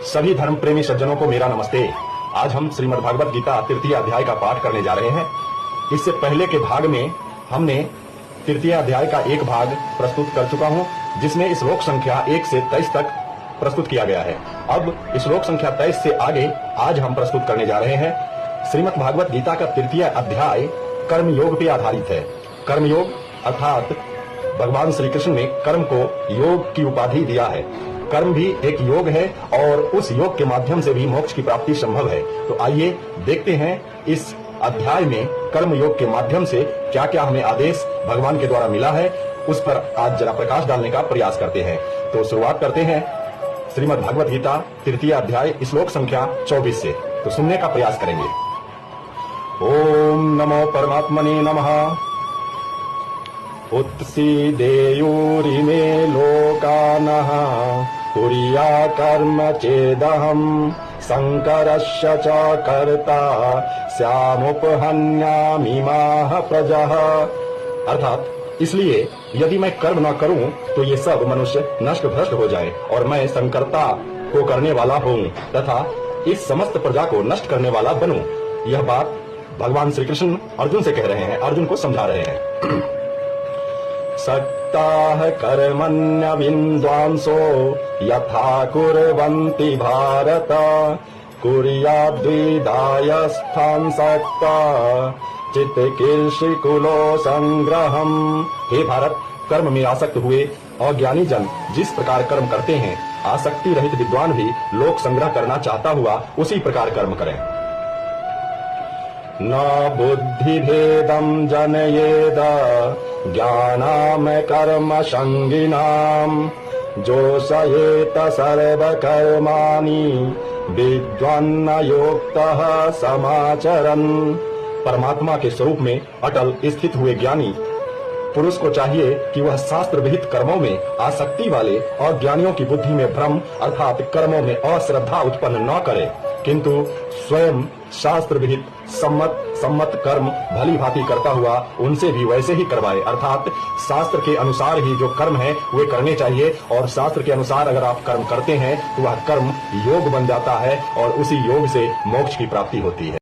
सभी धर्म प्रेमी सज्जनों को मेरा नमस्ते। आज हम श्रीमद् भागवत गीता तृतीय अध्याय का पाठ करने जा रहे हैं। इससे पहले के भाग में हमने तृतीय अध्याय का एक भाग प्रस्तुत कर चुका हूं, जिसमें श्लोक संख्या 1 से 23 तक प्रस्तुत किया गया है। अब श्लोक संख्या 23 से आगे आज हम प्रस्तुत करने जा रहे हैं। श्रीमद् भागवत गीता का तृतीय अध्याय कर्म योग पे आधारित है। कर्म योग अर्थात भगवान श्री कृष्ण ने कर्म को योग की उपाधि दिया है। कर्म भी एक योग है और उस योग के माध्यम से भी मोक्ष की प्राप्ति संभव है। तो आइए देखते हैं इस अध्याय में कर्म योग के माध्यम से क्या क्या हमें आदेश भगवान के द्वारा मिला है, उस पर आज जरा प्रकाश डालने का प्रयास करते हैं। तो शुरुआत करते हैं श्रीमद् भागवत गीता तृतीय अध्याय श्लोक संख्या 24 से। तो सुनने का प्रयास करेंगे। ओम नमो परमात्मने नमः। उत्सीदेयुरिमे लोकानः कुर्या कर्म चेदहम् शंकरस्य च कर्ता स्यामुपहन्यामिमाः प्रजः। अर्थात इसलिए यदि मैं कर्म न करूं तो ये सब मनुष्य नष्ट भ्रष्ट हो जाए और मैं संकर्ता को करने वाला हूं तथा इस समस्त प्रजा को नष्ट करने वाला बनूं। यह बात भगवान श्री कृष्ण अर्जुन से कह रहे हैं, अर्जुन को समझा रहे हैं। सक्ताः कर्मण्य विद्वांसो यथा कुर्वन्ति भारत कुर्याद्विदायस्थान् सक्ता चित्तकीर्षिकुलो संग्रहम्। हे भारत, कर्म में आसक्त हुए अज्ञानी जन जिस प्रकार कर्म करते हैं, आसक्ति रहित विद्वान भी लोक संग्रह करना चाहता हुआ उसी प्रकार कर्म करें। न बुद्धि भेदम जनयेद ज्ञानाम कर्म संगिनाम जोषयेत सर्व कर्माणि विद्वान्न योक्तः समाचरन्। परमात्मा के स्वरूप में अटल स्थित हुए ज्ञानी पुरुष को चाहिए कि वह शास्त्र विहित कर्मों में आसक्ति वाले और ज्ञानियों की बुद्धि में भ्रम अर्थात कर्मों में अश्रद्धा उत्पन्न न करे, किंतु स्वयं शास्त्र विहित सम्मत कर्म भली भांति करता हुआ उनसे भी वैसे ही करवाए। अर्थात शास्त्र के अनुसार ही जो कर्म है वे करने चाहिए और शास्त्र के अनुसार अगर आप कर्म करते हैं तो वह कर्म योग बन जाता है और उसी योग से मोक्ष की प्राप्ति होती है।